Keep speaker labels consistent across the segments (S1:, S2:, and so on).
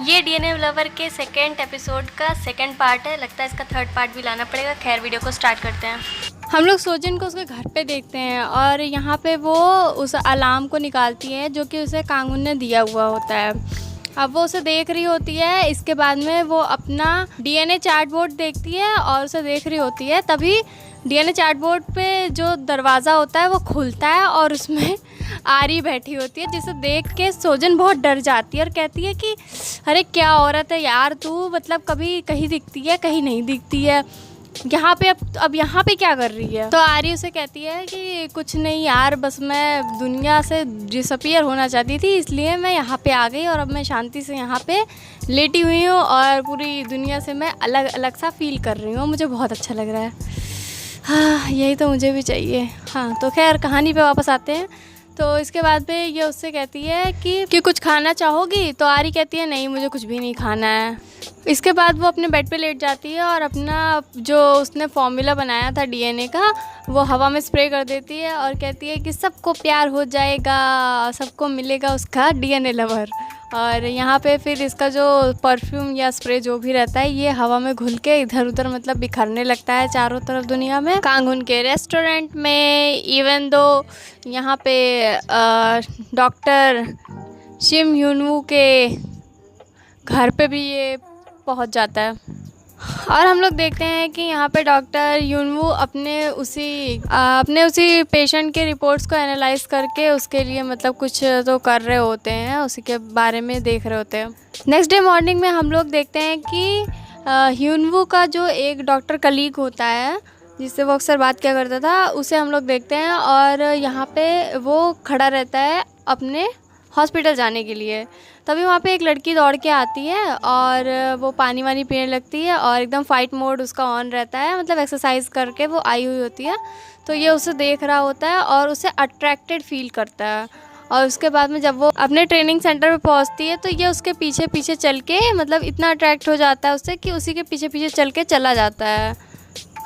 S1: ये DNA lover के second episode का सेकेंड पार्ट है। लगता है इसका थर्ड पार्ट भी लाना पड़ेगा। खैर वीडियो को स्टार्ट करते हैं। हम लोग सोजन को उसके घर पे देखते हैं और यहाँ पे वो उस अलार्म को निकालती है जो कि उसे कांगुन ने दिया हुआ होता है। अब वो उसे देख रही होती है। इसके बाद में वो अपना डीएनए चार्ट बोर्ड देखती है और उसे देख रही होती है। तभी डीएनए चार्ट बोर्ड पे जो दरवाज़ा होता है वो खुलता है और उसमें आरी बैठी होती है, जिसे देख के सोजन बहुत डर जाती है और कहती है कि अरे क्या औरत है यार तू, मतलब कभी कहीं दिखती है कहीं नहीं दिखती है, यहाँ पे अब यहाँ पे क्या कर रही है। तो आरी उसे कहती है कि कुछ नहीं यार, बस मैं दुनिया से डिसअपीयर होना चाहती थी इसलिए मैं यहाँ पे आ गई और अब मैं शांति से यहाँ पे लेटी हुई हूँ और पूरी दुनिया से मैं अलग अलग सा फील कर रही हूँ। मुझे बहुत अच्छा लग रहा है। हाँ यही तो मुझे भी चाहिए। हाँ तो खैर कहानी पे वापस आते हैं। तो इसके बाद पे ये उससे कहती है कि कुछ खाना चाहोगी। तो आरी कहती है नहीं मुझे कुछ भी नहीं खाना है। इसके बाद वो अपने बेड पे लेट जाती है और अपना जो उसने फॉर्मूला बनाया था डीएनए का वो हवा में स्प्रे कर देती है और कहती है कि सबको प्यार हो जाएगा, सबको मिलेगा उसका डीएनए लवर। और यहाँ पे फिर इसका जो परफ्यूम या स्प्रे जो भी रहता है ये हवा में घुल के इधर उधर मतलब बिखरने लगता है चारों तरफ दुनिया में। कांगुन के रेस्टोरेंट में इवन दो यहाँ पे डॉक्टर शिम ह्यूनवू के घर पे भी ये पहुँच जाता है और हम लोग देखते हैं कि यहाँ पे डॉक्टर ह्यूनवू अपने उसी पेशेंट के रिपोर्ट्स को एनालाइज करके उसके लिए मतलब कुछ तो कर रहे होते हैं, उसी के बारे में देख रहे होते हैं। नेक्स्ट डे मॉर्निंग में हम लोग देखते हैं कि ह्यूनवू का जो एक डॉक्टर कलीग होता है जिससे वो अक्सर बात किया करता था उसे हम लोग देखते हैं और यहाँ पे वो खड़ा रहता है अपने हॉस्पिटल जाने के लिए। तभी वहाँ पे एक लड़की दौड़ के आती है और वो पानी वानी पीने लगती है और एकदम फाइट मोड उसका ऑन रहता है, मतलब एक्सरसाइज करके वो आई हुई होती है। तो ये उसे देख रहा होता है और उसे अट्रैक्टेड फील करता है और उसके बाद में जब वो अपने ट्रेनिंग सेंटर पे पहुँचती है तो ये उसके पीछे पीछे चल के मतलब इतना अट्रैक्ट हो जाता है उससे कि उसी के पीछे पीछे चल के चला जाता है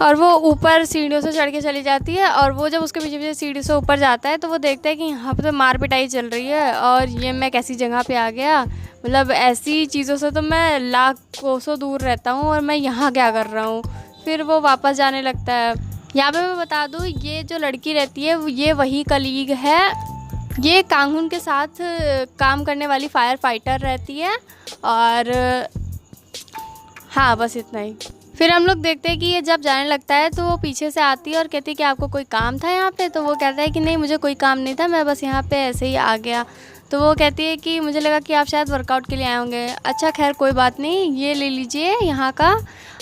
S1: और वो ऊपर सीढ़ियों से चढ़ के चली जाती है। और वो जब उसके पीछे पीछे सीढ़ी से ऊपर जाता है तो वो देखता है कि यहाँ पे तो मार पिटाई चल रही है और ये मैं कैसी जगह पे आ गया, मतलब ऐसी चीज़ों से तो मैं लाख कोसों दूर रहता हूँ और मैं यहाँ क्या कर रहा हूँ। फिर वो वापस जाने लगता है। यहाँ पे मैं बता दूँ ये जो लड़की रहती है ये वही कलीग है, ये कांगुन के साथ काम करने वाली फायर फाइटर रहती है। और हाँ बस इतना ही। फिर हम लोग देखते हैं कि ये जब जाने लगता है तो वो पीछे से आती है और कहती है कि आपको कोई काम था यहाँ पे। तो वो कहता है कि नहीं मुझे कोई काम नहीं था, मैं बस यहाँ पे ऐसे ही आ गया। तो वो कहती है कि मुझे लगा कि आप शायद वर्कआउट के लिए आए होंगे। अच्छा खैर कोई बात नहीं, ये ले लीजिए यहाँ का,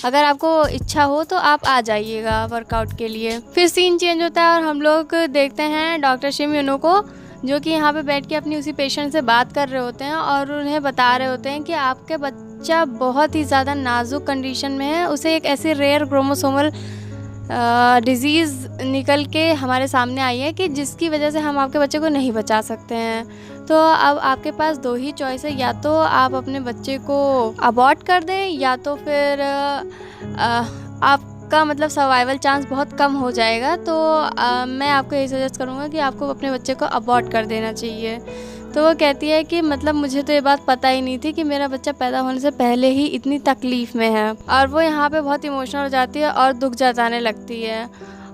S1: अगर आपको इच्छा हो तो आप आ जाइएगा वर्कआउट के लिए। फिर सीन चेंज होता है और हम लोग देखते हैं डॉक्टर शिम ह्यूनवू को जो कि यहाँ पे बैठ के अपनी उसी पेशेंट से बात कर रहे होते हैं और उन्हें बता रहे होते हैं कि आपके बच्चा बहुत ही ज़्यादा नाजुक कंडीशन में है, उसे एक ऐसी रेयर क्रोमोसोमल डिज़ीज़ निकल के हमारे सामने आई है कि जिसकी वजह से हम आपके बच्चे को नहीं बचा सकते हैं। तो अब आपके पास दो ही चॉइस है, या तो आप अपने बच्चे को अबॉर्ट कर दें या तो फिर आपका मतलब सर्वाइवल चांस बहुत कम हो जाएगा। तो मैं आपको यही सजेस्ट करूँगा कि आपको अपने बच्चे को अबॉर्ट कर देना चाहिए। तो वो कहती है कि मतलब मुझे तो ये बात पता ही नहीं थी कि मेरा बच्चा पैदा होने से पहले ही इतनी तकलीफ़ में है। और वो यहाँ पे बहुत इमोशनल हो जाती है और दुख जताने लगती है।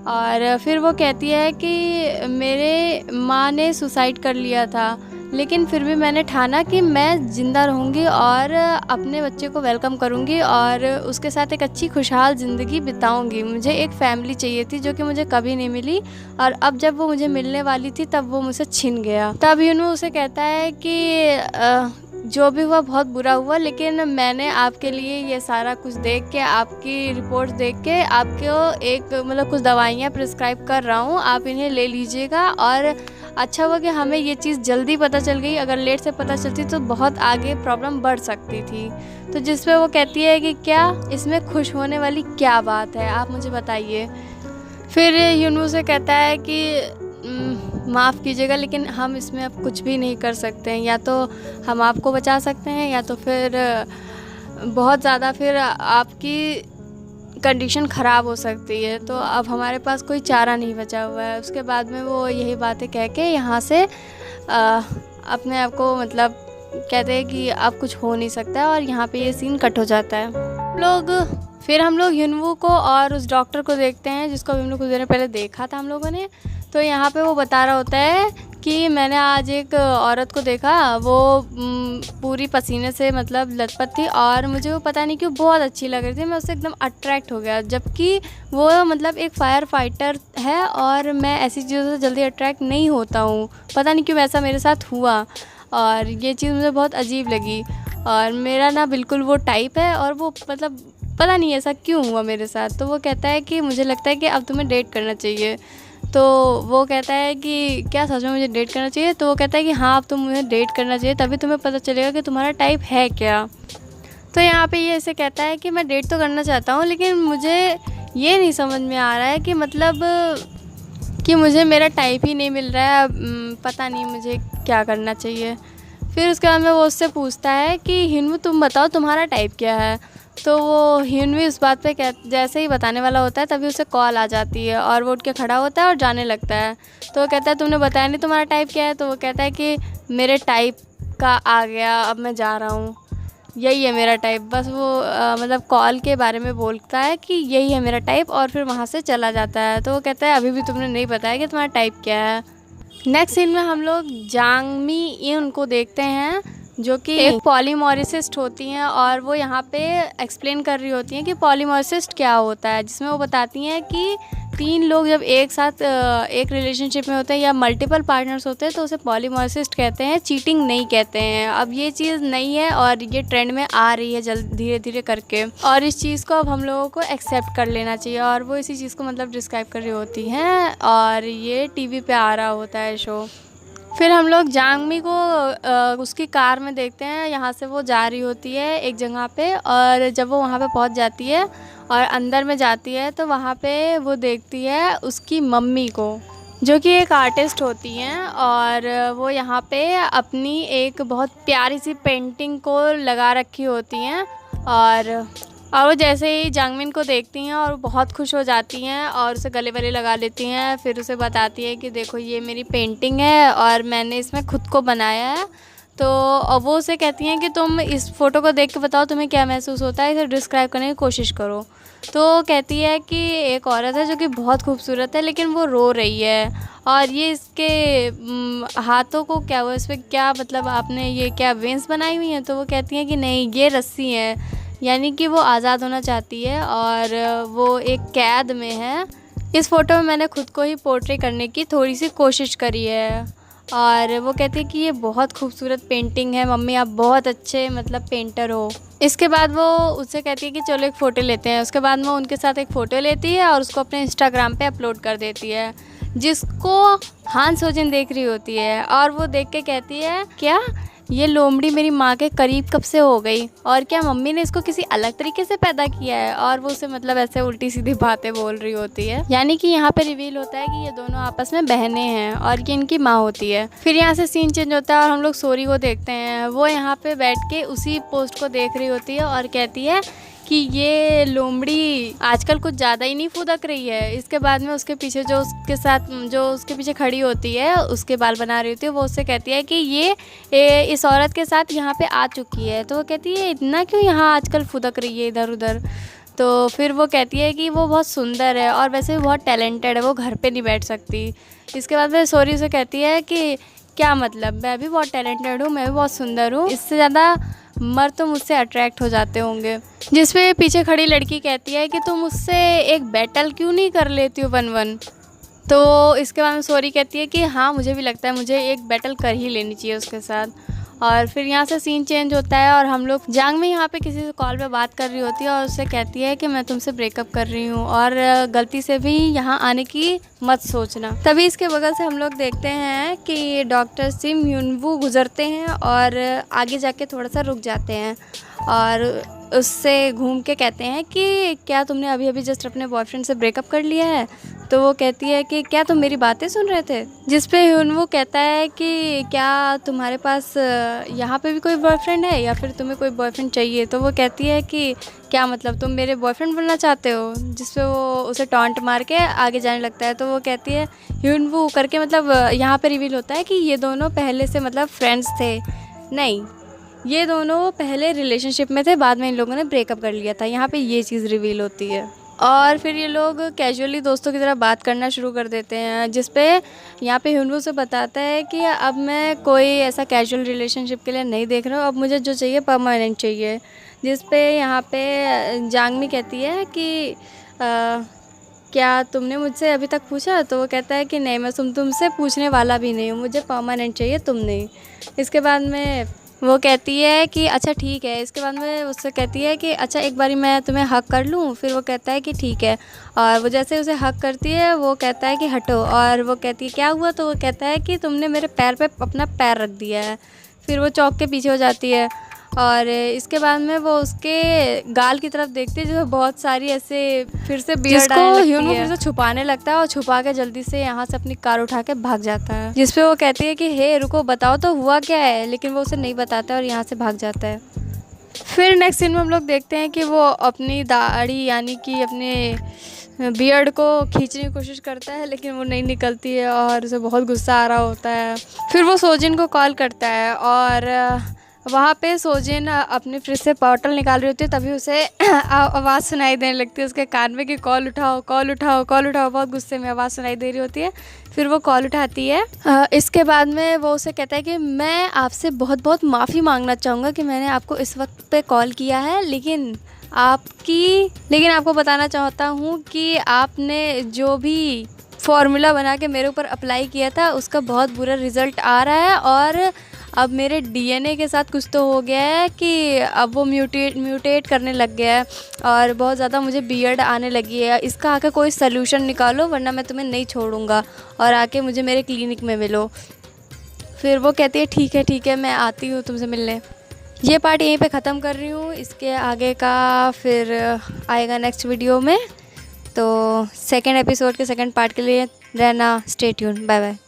S1: और फिर वो कहती है कि मेरे माँ ने सुसाइड कर लिया था लेकिन फिर भी मैंने ठाना कि मैं ज़िंदा रहूँगी और अपने बच्चे को वेलकम करूँगी और उसके साथ एक अच्छी खुशहाल ज़िंदगी बिताऊँगी। मुझे एक फ़ैमिली चाहिए थी जो कि मुझे कभी नहीं मिली और अब जब वो मुझे मिलने वाली थी तब वो मुझसे छिन गया। तब ह्यूनवू उसे कहता है कि जो भी हुआ बहुत बुरा हुआ, लेकिन मैंने आपके लिए ये सारा कुछ देख के, आपकी रिपोर्ट्स देख के आपको एक मतलब कुछ दवाइयाँ प्रिस्क्राइब कर रहा हूँ, आप इन्हें ले लीजिएगा। और अच्छा हुआ कि हमें ये चीज़ जल्दी पता चल गई, अगर लेट से पता चलती तो बहुत आगे प्रॉब्लम बढ़ सकती थी। तो जिस पे वो कहती है कि क्या इसमें खुश होने वाली क्या बात है, आप मुझे बताइए। फिर ह्यूनवू से कहता है कि माफ़ कीजिएगा लेकिन हम इसमें अब कुछ भी नहीं कर सकते हैं, या तो हम आपको बचा सकते हैं या तो फिर बहुत ज़्यादा फिर आपकी कंडीशन ख़राब हो सकती है। तो अब हमारे पास कोई चारा नहीं बचा हुआ है। उसके बाद में वो यही बातें कह के यहाँ से अपने आप को मतलब कहते हैं कि अब कुछ हो नहीं सकता है और यहाँ पे ये सीन कट हो जाता है। फिर हम लोग ह्यूनवू को और उस डॉक्टर को देखते हैं जिसको अभी हम लोग कुछ देर पहले देखा था हम लोगों ने। तो यहाँ पे वो बता रहा होता है कि मैंने आज एक औरत को देखा, वो पूरी पसीने से मतलब लथपथ थी और मुझे वो पता नहीं क्यों बहुत अच्छी लग रही थी। मैं उससे एकदम अट्रैक्ट हो गया, जबकि वो मतलब एक फायर फाइटर है और मैं ऐसी चीज़ों से जल्दी अट्रैक्ट नहीं होता हूँ। पता नहीं क्यों ऐसा मेरे साथ हुआ और ये चीज़ मुझे बहुत अजीब लगी और मेरा ना बिल्कुल वो टाइप है और वो मतलब पता नहीं ऐसा क्यों हुआ मेरे साथ। तो वो कहता है कि मुझे लगता है कि अब तुम्हें डेट करना चाहिए। तो वो कहता है कि क्या सच में मुझे डेट करना चाहिए? तो वो कहता है कि हाँ, अब तो मुझे डेट करना चाहिए, तभी तुम्हें पता चलेगा कि तुम्हारा टाइप है क्या। तो यहाँ पे ये ऐसे कहता है कि मैं डेट तो करना चाहता हूँ, लेकिन मुझे ये नहीं समझ में आ रहा है कि मतलब कि मुझे मेरा टाइप ही नहीं मिल रहा है, पता नहीं मुझे क्या करना चाहिए। फिर उसके बाद में वो उससे पूछता है कि ह्यूनवू तुम बताओ तुम्हारा टाइप क्या है। तो वो ह्यूनवू इस बात पे जैसे ही बताने वाला होता है तभी उसे कॉल आ जाती है और वो उठ के खड़ा होता है और जाने लगता है। तो वो कहता है तुमने बताया नहीं तुम्हारा टाइप क्या है? तो वो कहता है कि मेरे टाइप का आ गया, अब मैं जा रहा हूँ, यही है मेरा टाइप। बस वो मतलब कॉल के बारे में बोलता है कि यही है मेरा टाइप और फिर वहाँ से चला जाता है। तो वो कहता है अभी भी तुमने नहीं बताया कि तुम्हारा टाइप क्या है। नेक्स्ट सीन में हम लोग जांग मी इन को देखते हैं जो कि एक पॉलीमॉर्फिस्ट होती हैं और वो यहाँ पे एक्सप्लेन कर रही होती हैं कि पॉलीमॉर्फिस्ट क्या होता है, जिसमें वो बताती हैं कि 3 लोग जब एक साथ एक रिलेशनशिप में होते हैं या मल्टीपल पार्टनर्स होते हैं तो उसे पॉलीमॉर्फिस्ट कहते हैं, चीटिंग नहीं कहते हैं। अब ये चीज़ नहीं है और ये ट्रेंड में आ रही है जल्द धीरे धीरे करके, और इस चीज़ को अब हम लोगों को एक्सेप्ट कर लेना चाहिए। और वो इसी चीज़ को मतलब डिस्क्राइब कर रही होती हैं और ये टीवी पे आ रहा होता है शो। फिर हम लोग जांग मी को उसकी कार में देखते हैं, यहाँ से वो जा रही होती है एक जगह पे और जब वो वहाँ पे पहुँच जाती है और अंदर में जाती है तो वहाँ पे वो देखती है उसकी मम्मी को जो कि एक आर्टिस्ट होती हैं और वो यहाँ पे अपनी एक बहुत प्यारी सी पेंटिंग को लगा रखी होती हैं और वो जैसे ही जांगमिन को देखती हैं और बहुत खुश हो जाती हैं और उसे गले वले लगा लेती हैं। फिर उसे बताती है कि देखो ये मेरी पेंटिंग है और मैंने इसमें खुद को बनाया है। तो वो उसे कहती हैं कि तुम इस फ़ोटो को देख के बताओ तुम्हें क्या महसूस होता है, इसे डिस्क्राइब करने की कोशिश करो। तो कहती है कि एक औरत है जो कि बहुत खूबसूरत है लेकिन वो रो रही है और ये इसके हाथों को क्या हुआ, इस पर क्या मतलब आपने ये क्या वेंस बनाई हुई हैं? तो वो कहती हैं कि नहीं, ये रस्सी है, यानी कि वो आज़ाद होना चाहती है और वो एक कैद में है। इस फ़ोटो में मैंने खुद को ही पोर्ट्रे करने की थोड़ी सी कोशिश करी है। और वो कहती है कि ये बहुत खूबसूरत पेंटिंग है मम्मी, आप बहुत अच्छे मतलब पेंटर हो। इसके बाद वो उससे कहती है कि चलो एक फ़ोटो लेते हैं। उसके बाद वो उनके साथ एक फ़ोटो लेती है और उसको अपने इंस्टाग्राम पे अपलोड कर देती है, जिसको हान सोजिन देख रही होती है और वो देख के कहती है क्या ये लोमड़ी मेरी माँ के करीब कब से हो गई और क्या मम्मी ने इसको किसी अलग तरीके से पैदा किया है। और वो उसे मतलब ऐसे उल्टी सीधी बातें बोल रही होती है, यानी कि यहाँ पे रिवील होता है कि ये दोनों आपस में बहनें हैं और ये इनकी माँ होती है। फिर यहाँ से सीन चेंज होता है और हम लोग सोरी को देखते हैं। वो यहाँ पे बैठ के उसी पोस्ट को देख रही होती है और कहती है कि ये लोमड़ी आजकल कुछ ज़्यादा ही नहीं फुदक रही है। इसके बाद में उसके पीछे जो उसके पीछे खड़ी होती है, उसके बाल बना रही होती है, वो उससे कहती है कि ये इस औरत के साथ यहाँ पे आ चुकी है। तो वो कहती है इतना क्यों यहाँ आजकल फुदक रही है इधर उधर। तो फिर वो कहती है कि वो बहुत सुंदर है और वैसे भी बहुत टैलेंटेड है, वो घर पे नहीं बैठ सकती। इसके बाद में सोरी उसे कहती है कि क्या मतलब, मैं भी बहुत टैलेंटेड हूँ, मैं भी बहुत सुंदर हूँ, इससे ज़्यादा मर्द तो मुझसे अट्रैक्ट हो जाते होंगे। जिस पे पीछे खड़ी लड़की कहती है कि तुम मुझसे एक बैटल क्यों नहीं कर लेती हो 1-1। तो इसके बाद में सोरी कहती है कि हाँ मुझे भी लगता है मुझे एक बैटल कर ही लेनी चाहिए उसके साथ। और फिर यहाँ से सीन चेंज होता है और हम लोग जांग में यहाँ पे किसी से कॉल पे बात कर रही होती है और उससे कहती है कि मैं तुमसे ब्रेकअप कर रही हूँ और गलती से भी यहाँ आने की मत सोचना। तभी इसके बगल से हम लोग देखते हैं कि डॉक्टर सिम ह्यूनवू गुजरते हैं और आगे जाके थोड़ा सा रुक जाते हैं और उससे घूम के कहते हैं कि क्या तुमने अभी अभी जस्ट अपने बॉयफ्रेंड से ब्रेकअप कर लिया है। तो वो कहती है कि क्या तुम मेरी बातें सुन रहे थे। जिस पे ह्यूनवू कहता है कि क्या तुम्हारे पास यहाँ पे भी कोई बॉयफ्रेंड है या फिर तुम्हें कोई बॉयफ्रेंड चाहिए। तो वो कहती है कि क्या मतलब तुम मेरे बॉयफ्रेंड बनना चाहते हो। जिस पे वो उसे टॉन्ट मार के आगे जाने लगता है। तो वो कहती है ह्यूनवू करके, मतलब यहाँ पे रिवील होता है कि ये दोनों पहले से मतलब फ्रेंड्स थे। नहीं, ये दोनों पहले रिलेशनशिप में थे, बाद में इन लोगों ने ब्रेकअप कर लिया था। यहाँ पे ये चीज़ रिवील होती है। और फिर ये लोग कैजुअली दोस्तों की तरह बात करना शुरू कर देते हैं, जिस पे यहाँ पे ह्यूनवू से बताता है कि अब मैं कोई ऐसा कैजुअल रिलेशनशिप के लिए नहीं देख रहा हूँ, अब मुझे जो चाहिए परमानेंट चाहिए। जिस पे यहाँ पे जांगमी कहती है कि क्या तुमने मुझसे अभी तक पूछा? तो वो कहता है कि नहीं, मैं तुमसे पूछने वाला भी नहीं हूँ, मुझे परमानेंट चाहिए, तुम नहीं। इसके बाद में वो कहती है कि अच्छा ठीक है। इसके बाद में उससे कहती है कि अच्छा एक बारी मैं तुम्हें हक कर लूँ? फिर वो कहता है कि ठीक है। और वो जैसे उसे हक करती है, वो कहता है कि हटो। और वो कहती है क्या हुआ? तो वो कहता है कि तुमने मेरे पैर पे अपना पैर रख दिया है। फिर वो चौंक के पीछे हो जाती है। और इसके बाद में वो उसके गाल की तरफ देखती है, जो बहुत सारी ऐसे फिर से बियर्ड आने लगती है। ह्यूनवू फिर से छुपाने लगता है और छुपा के जल्दी से यहाँ से अपनी कार उठा के भाग जाता है। जिस पे वो कहती है कि हे रुको, बताओ तो हुआ क्या है? लेकिन वो उसे नहीं बताता है और यहाँ से भाग जाता है। फिर नेक्स्ट सीन में हम लोग देखते हैं कि वो अपनी दाढ़ी यानी कि अपने बियर्ड को खींचने की कोशिश करता है, लेकिन वो नहीं निकलती है और उसे बहुत गुस्सा आ रहा होता है। फिर वो सोजिन को कॉल करता है और वहाँ पे सोजिन अपने फ्रिज से बॉटल निकाल रही होती है, तभी उसे आवाज़ सुनाई देने लगती है उसके कान में कि कॉल उठाओ, कॉल उठाओ, कॉल उठाओ। बहुत गुस्से में आवाज़ सुनाई दे रही होती है। फिर वो कॉल उठाती है। इसके बाद में वो उसे कहता है कि मैं आपसे बहुत बहुत माफ़ी मांगना चाहूँगा कि मैंने आपको इस वक्त पे कॉल किया है, लेकिन आपको बताना चाहता हूँ कि आपने जो भी फॉर्मूला बना के मेरे ऊपर अप्लाई किया था, उसका बहुत बुरा रिज़ल्ट आ रहा है। और अब मेरे डीएनए के साथ कुछ तो हो गया है कि अब वो म्यूटेट करने लग गया है और बहुत ज़्यादा मुझे बियर्ड आने लगी है। इसका आके कोई सल्यूशन निकालो, वरना मैं तुम्हें नहीं छोड़ूंगा और आके मुझे मेरे क्लिनिक में मिलो। फिर वो कहती है ठीक है, मैं आती हूँ तुमसे मिलने। ये पार्ट यहीं पे ख़त्म कर रही हूँ। इसके आगे का फिर आएगा नेक्स्ट वीडियो में। तो सेकेंड एपिसोड के सेकेंड पार्ट के लिए रहना स्टे ट्यून। Bye bye.